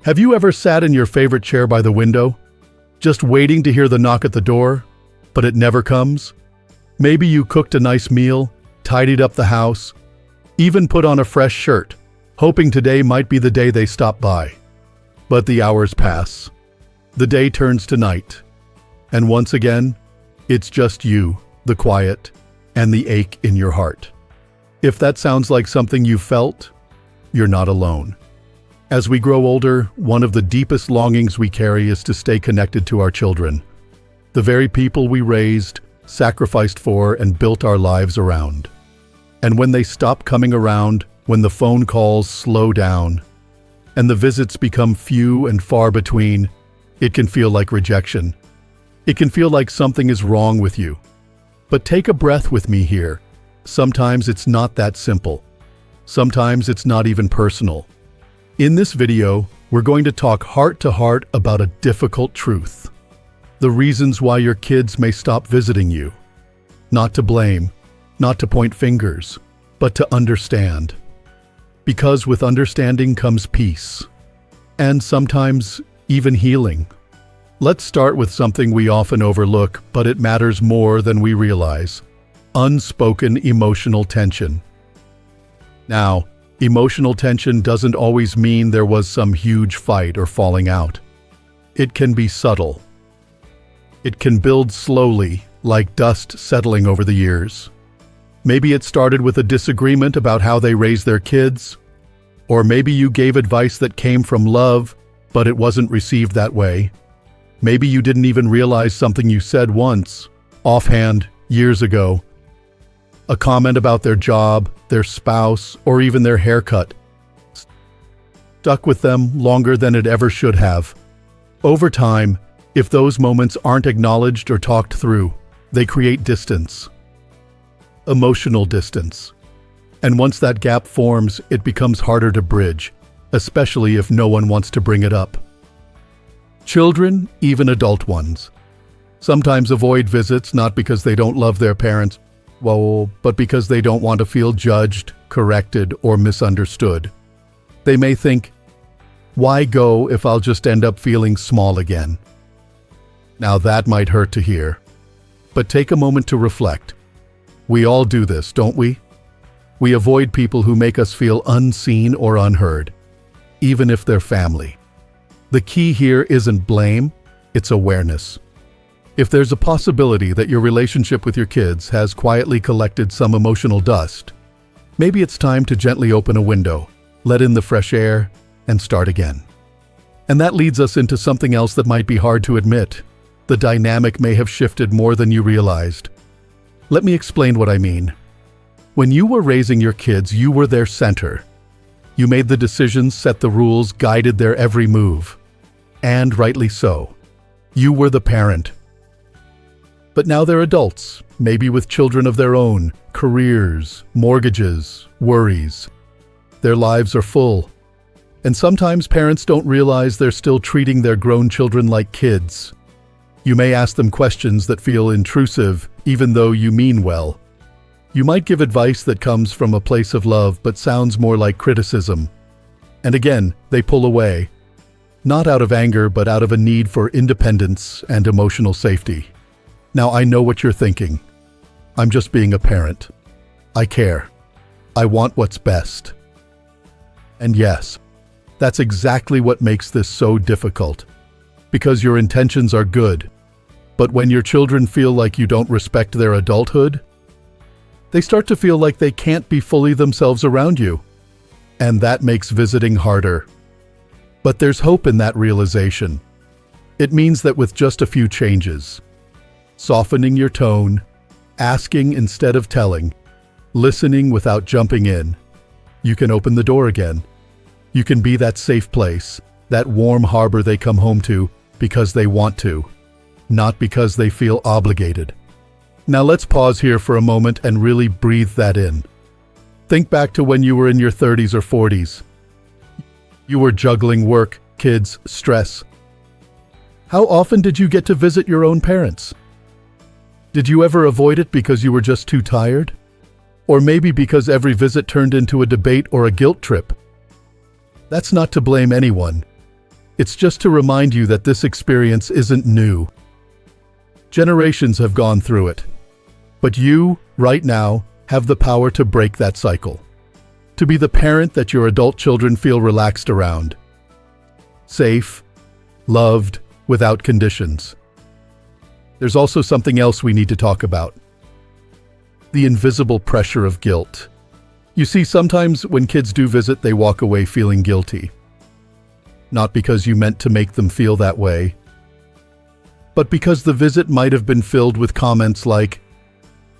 Have you ever sat in your favorite chair by the window, just waiting to hear the knock at the door, but it never comes? Maybe you cooked a nice meal, tidied up the house, even put on a fresh shirt, hoping today might be the day they stop by. But the hours pass. The day turns to night. And once again, it's just you, the quiet, and the ache in your heart. If that sounds like something you felt, you're not alone. As we grow older, one of the deepest longings we carry is to stay connected to our children, the very people we raised, sacrificed for, and built our lives around. And when they stop coming around, when the phone calls slow down, and the visits become few and far between, it can feel like rejection. It can feel like something is wrong with you. But take a breath with me here. Sometimes it's not that simple. Sometimes it's not even personal. In this video, we're going to talk heart to heart about a difficult truth. The reasons why your kids may stop visiting you. Not to blame, not to point fingers, but to understand. Because with understanding comes peace. And sometimes even healing. Let's start with something we often overlook, but it matters more than we realize. Unspoken emotional tension. Now, emotional tension doesn't always mean there was some huge fight or falling out. It can be subtle. It can build slowly, like dust settling over the years. Maybe it started with a disagreement about how they raise their kids, or maybe you gave advice that came from love, but it wasn't received that way. Maybe you didn't even realize something you said once, offhand, years ago. A comment about their job, their spouse, or even their haircut stuck with them longer than it ever should have. Over time, if those moments aren't acknowledged or talked through, they create distance. Emotional distance. And once that gap forms, it becomes harder to bridge, especially if no one wants to bring it up. Children, even adult ones, sometimes avoid visits not because they don't love their parents, but because they don't want to feel judged, corrected, or misunderstood. They may think, why go if I'll just end up feeling small again? Now that might hurt to hear. But take a moment to reflect. We all do this, don't we? We avoid people who make us feel unseen or unheard, even if they're family. The key here isn't blame, it's awareness. If there's a possibility that your relationship with your kids has quietly collected some emotional dust, maybe it's time to gently open a window, let in the fresh air, and start again. And that leads us into something else that might be hard to admit. The dynamic may have shifted more than you realized. Let me explain what I mean. When you were raising your kids, you were their center. You made the decisions, set the rules, guided their every move. And rightly so. You were the parent. But now they're adults, maybe with children of their own, careers, mortgages, worries. Their lives are full. And sometimes parents don't realize they're still treating their grown children like kids. You may ask them questions that feel intrusive, even though you mean well. You might give advice that comes from a place of love but sounds more like criticism. And again, they pull away. Not out of anger, but out of a need for independence and emotional safety. Now I know what you're thinking. I'm just being a parent. I care. I want what's best. And yes, that's exactly what makes this so difficult. Because your intentions are good. But when your children feel like you don't respect their adulthood, they start to feel like they can't be fully themselves around you. And that makes visiting harder. But there's hope in that realization. It means that with just a few changes, softening your tone, asking instead of telling, listening without jumping in, you can open the door again. You can be that safe place, that warm harbor they come home to because they want to, not because they feel obligated. Now let's pause here for a moment and really breathe that in. Think back to when you were in your 30s or 40s. You were juggling work, kids, stress. How often did you get to visit your own parents? Did you ever avoid it because you were just too tired? Or maybe because every visit turned into a debate or a guilt trip? That's not to blame anyone. It's just to remind you that this experience isn't new. Generations have gone through it. But you, right now, have the power to break that cycle. To be the parent that your adult children feel relaxed around. Safe, loved, without conditions. There's also something else we need to talk about. The invisible pressure of guilt. You see, sometimes when kids do visit, they walk away feeling guilty. Not because you meant to make them feel that way, but because the visit might have been filled with comments like,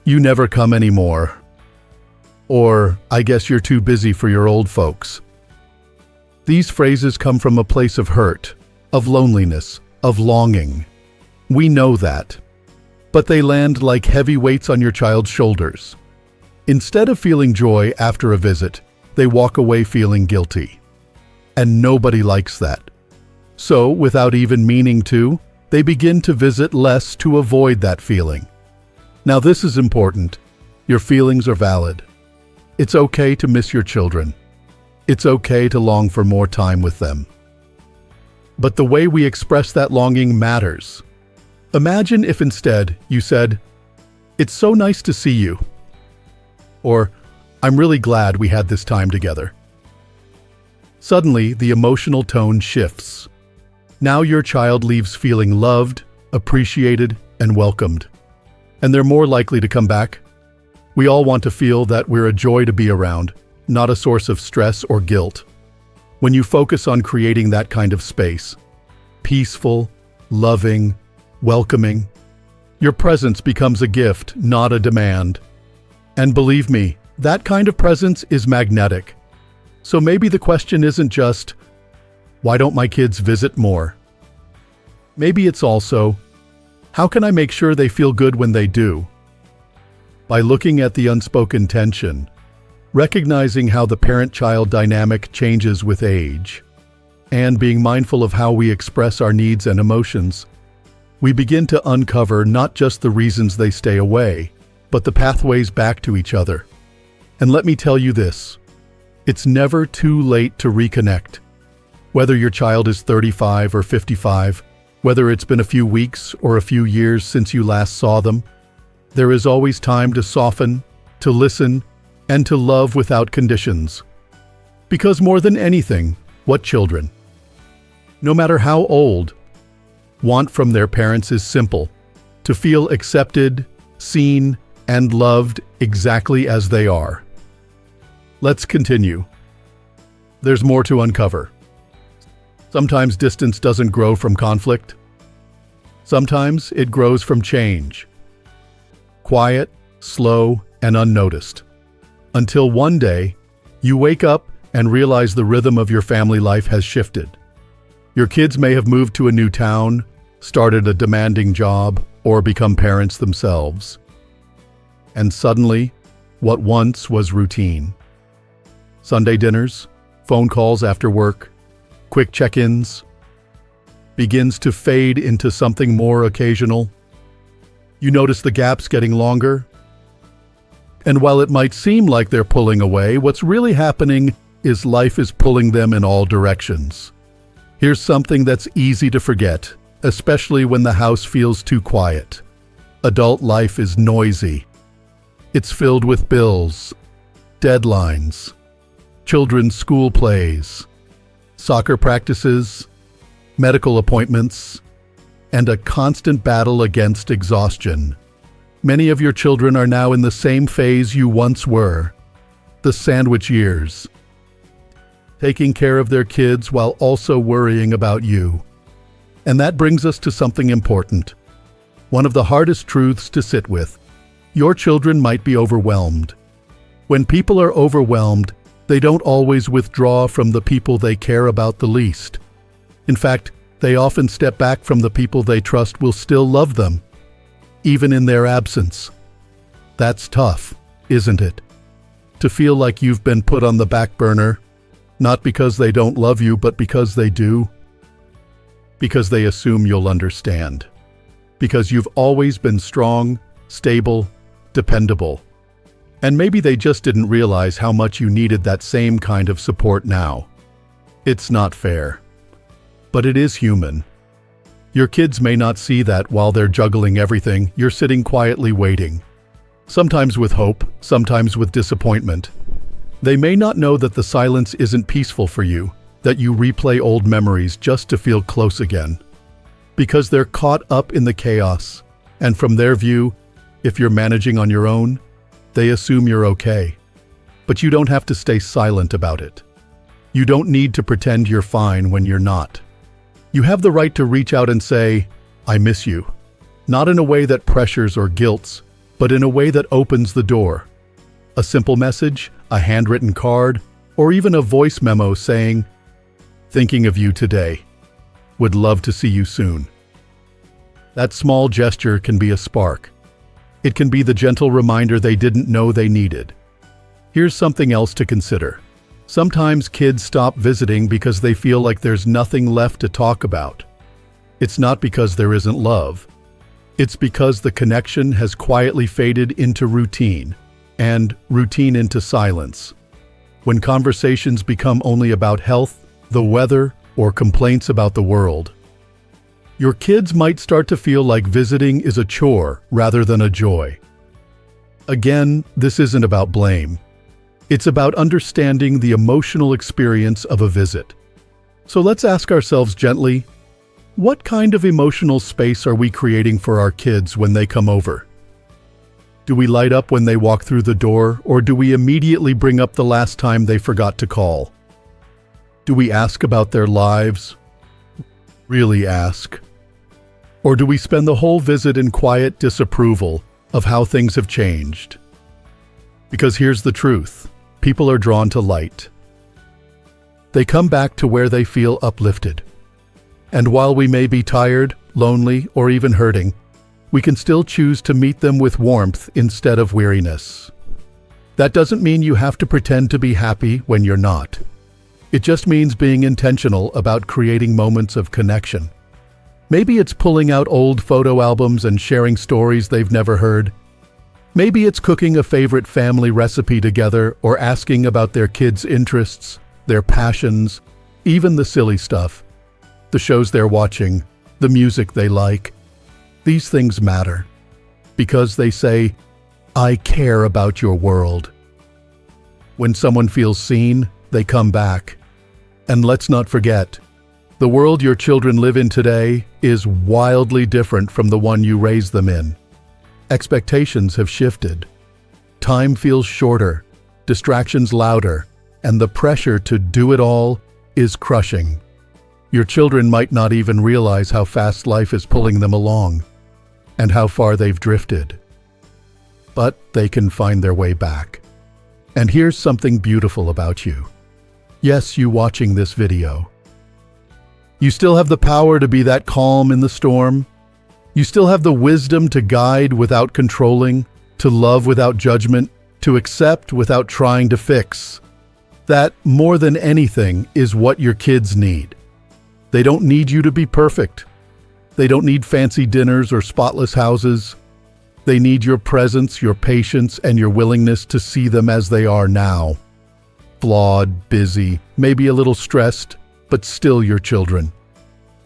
"You never come anymore," or "I guess you're too busy for your old folks." These phrases come from a place of hurt, of loneliness, of longing. We know that. But they land like heavy weights on your child's shoulders. Instead of feeling joy after a visit, they walk away feeling guilty. And nobody likes that. So, without even meaning to, they begin to visit less to avoid that feeling. Now, this is important. Your feelings are valid. It's okay to miss your children. It's okay to long for more time with them. But the way we express that longing matters. Imagine if instead you said, "It's so nice to see you," or "I'm really glad we had this time together." Suddenly, the emotional tone shifts. Now your child leaves feeling loved, appreciated, and welcomed. And they're more likely to come back. We all want to feel that we're a joy to be around, not a source of stress or guilt. When you focus on creating that kind of space, peaceful, loving, welcoming, your presence becomes a gift, not a demand. And believe me, that kind of presence is magnetic. So maybe the question isn't just, "Why don't my kids visit more?" Maybe it's also, "How can I make sure they feel good when they do?" By looking at the unspoken tension, recognizing how the parent-child dynamic changes with age, and being mindful of how we express our needs and emotions, we begin to uncover not just the reasons they stay away, but the pathways back to each other. And let me tell you this, it's never too late to reconnect. Whether your child is 35 or 55, whether it's been a few weeks or a few years since you last saw them, there is always time to soften, to listen, and to love without conditions. Because more than anything, what children, no matter how old, want from their parents is simple: to feel accepted, seen, and loved exactly as they are. Let's continue. There's more to uncover. Sometimes distance doesn't grow from conflict. Sometimes it grows from change. Quiet, slow, and unnoticed. Until one day, you wake up and realize the rhythm of your family life has shifted. Your kids may have moved to a new town, started a demanding job, or become parents themselves. And suddenly, what once was routine, Sunday dinners, phone calls after work, quick check-ins, begins to fade into something more occasional. You notice the gaps getting longer. And while it might seem like they're pulling away, what's really happening is life is pulling them in all directions. Here's something that's easy to forget, especially when the house feels too quiet. Adult life is noisy. It's filled with bills, deadlines, children's school plays, soccer practices, medical appointments, and a constant battle against exhaustion. Many of your children are now in the same phase you once were, the sandwich years, taking care of their kids while also worrying about you. And that brings us to something important, one of the hardest truths to sit with. Your children might be overwhelmed. When people are overwhelmed, they don't always withdraw from the people they care about the least. In fact, they often step back from the people they trust will still love them, even in their absence. That's tough, isn't it? To feel like you've been put on the back burner, not because they don't love you, but because they do. Because they assume you'll understand. Because you've always been strong, stable, dependable. And maybe they just didn't realize how much you needed that same kind of support now. It's not fair. but it is human. Your kids may not see that while they're juggling everything, you're sitting quietly waiting. Sometimes with hope, sometimes with disappointment. They may not know that the silence isn't peaceful for you, that you replay old memories just to feel close again. Because they're caught up in the chaos, and from their view, if you're managing on your own, they assume you're okay. But you don't have to stay silent about it. You don't need to pretend you're fine when you're not. You have the right to reach out and say, "I miss you." Not in a way that pressures or guilts, but in a way that opens the door. A simple message, a handwritten card, or even a voice memo saying, "Thinking of you today. Would love to see you soon." That small gesture can be a spark. It can be the gentle reminder they didn't know they needed. Here's something else to consider. Sometimes kids stop visiting because they feel like there's nothing left to talk about. It's not because there isn't love. It's because the connection has quietly faded into routine, and routine into silence. When conversations become only about health, the weather, or complaints about the world, your kids might start to feel like visiting is a chore rather than a joy. Again, this isn't about blame. It's about understanding the emotional experience of a visit. So let's ask ourselves gently, what kind of emotional space are we creating for our kids when they come over? Do we light up when they walk through the door, or do we immediately bring up the last time they forgot to call? Do we ask about their lives? Really ask? Or do we spend the whole visit in quiet disapproval of how things have changed? Because here's the truth. People are drawn to light. They come back to where they feel uplifted. And while we may be tired, lonely, or even hurting, we can still choose to meet them with warmth instead of weariness. That doesn't mean you have to pretend to be happy when you're not. It just means being intentional about creating moments of connection. Maybe it's pulling out old photo albums and sharing stories they've never heard. Maybe it's cooking a favorite family recipe together or asking about their kids' interests, their passions, even the silly stuff, the shows they're watching, the music they like. These things matter because they say, "I care about your world." When someone feels seen, they come back. And let's not forget, the world your children live in today is wildly different from the one you raised them in. Expectations have shifted. Time feels shorter, distractions louder, and the pressure to do it all is crushing. Your children might not even realize how fast life is pulling them along and how far they've drifted. But they can find their way back. And here's something beautiful about you. Yes, you watching this video. You still have the power to be that calm in the storm. You still have the wisdom to guide without controlling, to love without judgment, to accept without trying to fix. That, more than anything, is what your kids need. They don't need you to be perfect. They don't need fancy dinners or spotless houses. They need your presence, your patience, and your willingness to see them as they are now. Flawed, busy, maybe a little stressed, but still your children.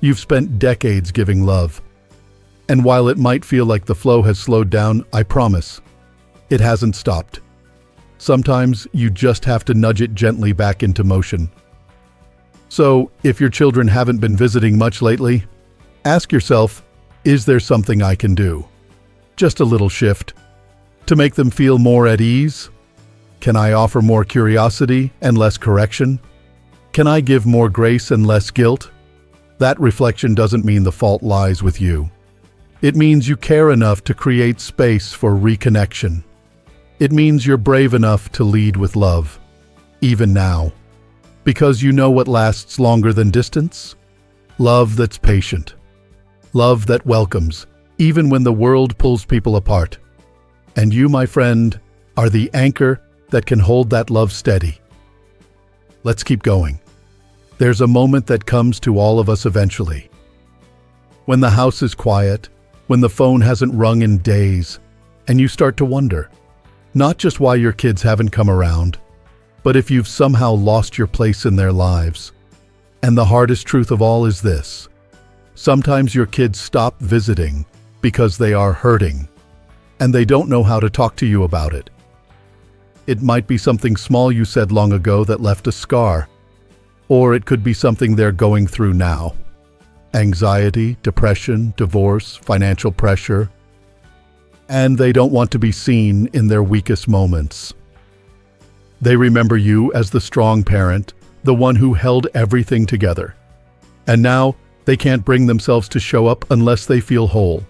You've spent decades giving love. And while it might feel like the flow has slowed down, I promise, it hasn't stopped. Sometimes you just have to nudge it gently back into motion. So, if your children haven't been visiting much lately, ask yourself, is there something I can do? Just a little shift. To make them feel more at ease? Can I offer more curiosity and less correction? Can I give more grace and less guilt? That reflection doesn't mean the fault lies with you. It means you care enough to create space for reconnection. It means you're brave enough to lead with love, even now. Because you know what lasts longer than distance? Love that's patient. Love that welcomes, even when the world pulls people apart. And you, my friend, are the anchor that can hold that love steady. Let's keep going. There's a moment that comes to all of us eventually. When the house is quiet, when the phone hasn't rung in days, and you start to wonder, not just why your kids haven't come around, but if you've somehow lost your place in their lives. And the hardest truth of all is this: sometimes your kids stop visiting because they are hurting, and they don't know how to talk to you about it. It might be something small you said long ago that left a scar, or it could be something they're going through now. Anxiety, depression, divorce, financial pressure, and they don't want to be seen in their weakest moments. They remember you as the strong parent, the one who held everything together. And now, they can't bring themselves to show up unless they feel whole.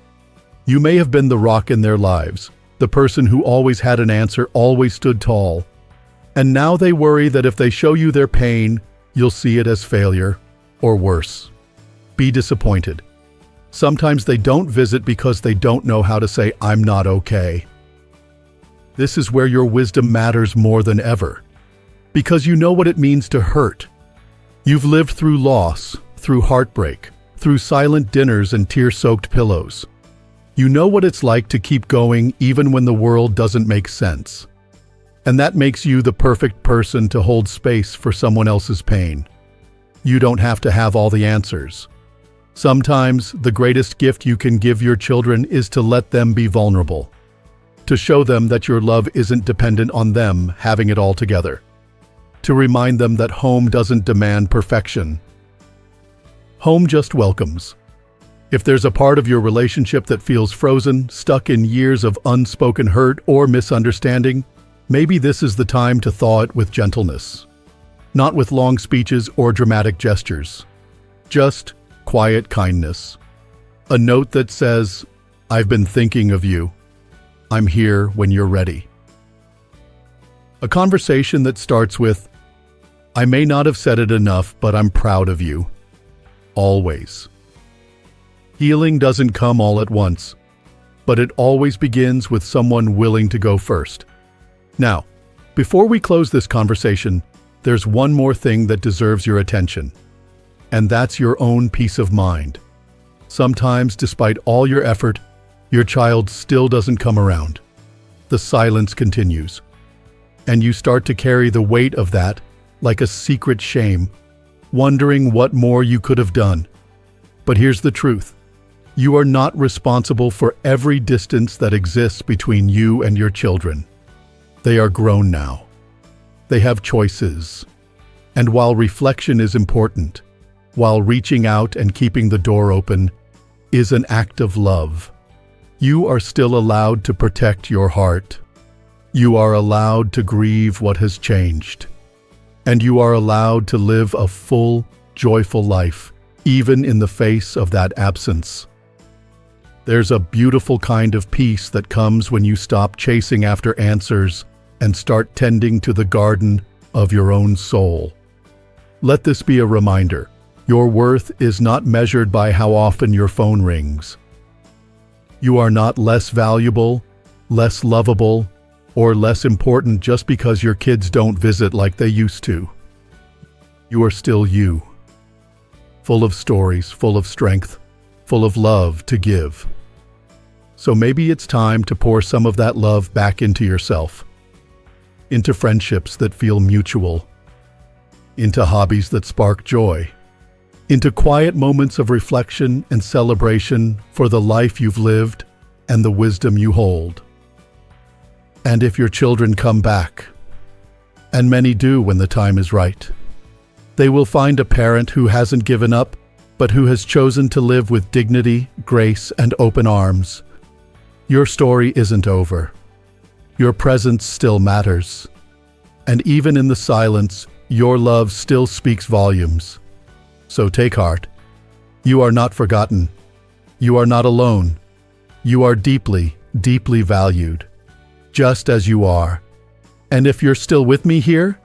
You may have been the rock in their lives, the person who always had an answer, always stood tall. And now they worry that if they show you their pain, you'll see it as failure, or worse. Be disappointed. Sometimes they don't visit because they don't know how to say, "I'm not okay." This is where your wisdom matters more than ever, because you know what it means to hurt. You've lived through loss, through heartbreak, through silent dinners and tear-soaked pillows. You know what it's like to keep going even when the world doesn't make sense. And that makes you the perfect person to hold space for someone else's pain. You don't have to have all the answers. Sometimes the greatest gift you can give your children is to let them be vulnerable, to show them that your love isn't dependent on them having it all together, to remind them that home doesn't demand perfection. Home just welcomes. If there's a part of your relationship that feels frozen, stuck in years of unspoken hurt or misunderstanding, maybe this is the time to thaw it with gentleness. Not with long speeches or dramatic gestures. Just quiet kindness. A note that says, "I've been thinking of you. I'm here when you're ready." A conversation that starts with, "I may not have said it enough, but I'm proud of you." Always. Healing doesn't come all at once, but it always begins with someone willing to go first. Now, before we close this conversation, there's one more thing that deserves your attention, and that's your own peace of mind. Sometimes, despite all your effort, your child still doesn't come around. The silence continues, and you start to carry the weight of that like a secret shame, wondering what more you could have done. But here's the truth. You are not responsible for every distance that exists between you and your children. They are grown now. They have choices. And while reflection is important, while reaching out and keeping the door open is an act of love, you are still allowed to protect your heart. You are allowed to grieve what has changed. And you are allowed to live a full, joyful life, even in the face of that absence. There's a beautiful kind of peace that comes when you stop chasing after answers and start tending to the garden of your own soul. Let this be a reminder. Your worth is not measured by how often your phone rings. You are not less valuable, less lovable, or less important just because your kids don't visit like they used to. You are still you, full of stories, full of strength, full of love to give. So maybe it's time to pour some of that love back into yourself, into friendships that feel mutual, into hobbies that spark joy, into quiet moments of reflection and celebration for the life you've lived and the wisdom you hold. And if your children come back, and many do when the time is right, they will find a parent who hasn't given up, but who has chosen to live with dignity, grace, and open arms. Your story isn't over. Your presence still matters. And even in the silence, your love still speaks volumes. So take heart. You are not forgotten. You are not alone. You are deeply, deeply valued, just as you are. And if you're still with me here,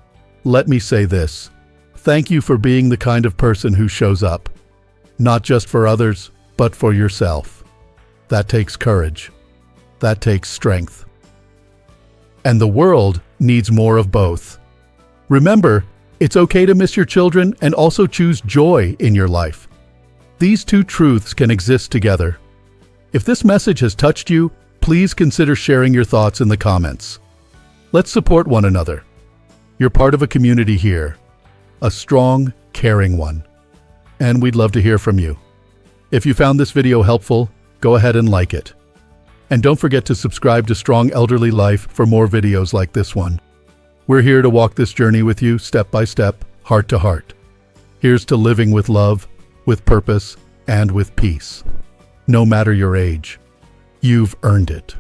let me say this. Thank you for being the kind of person who shows up, not just for others, but for yourself. That takes courage. That takes strength. And the world needs more of both. Remember, it's okay to miss your children and also choose joy in your life. These two truths can exist together. If this message has touched you, please consider sharing your thoughts in the comments. Let's support one another. You're part of a community here, a strong, caring one. and we'd love to hear from you. If you found this video helpful, go ahead and like it. And don't forget to subscribe to Strong Elderly Life for more videos like this one. We're here to walk this journey with you step by step, heart to heart. Here's to living with love, with purpose, and with peace. No matter your age, you've earned it.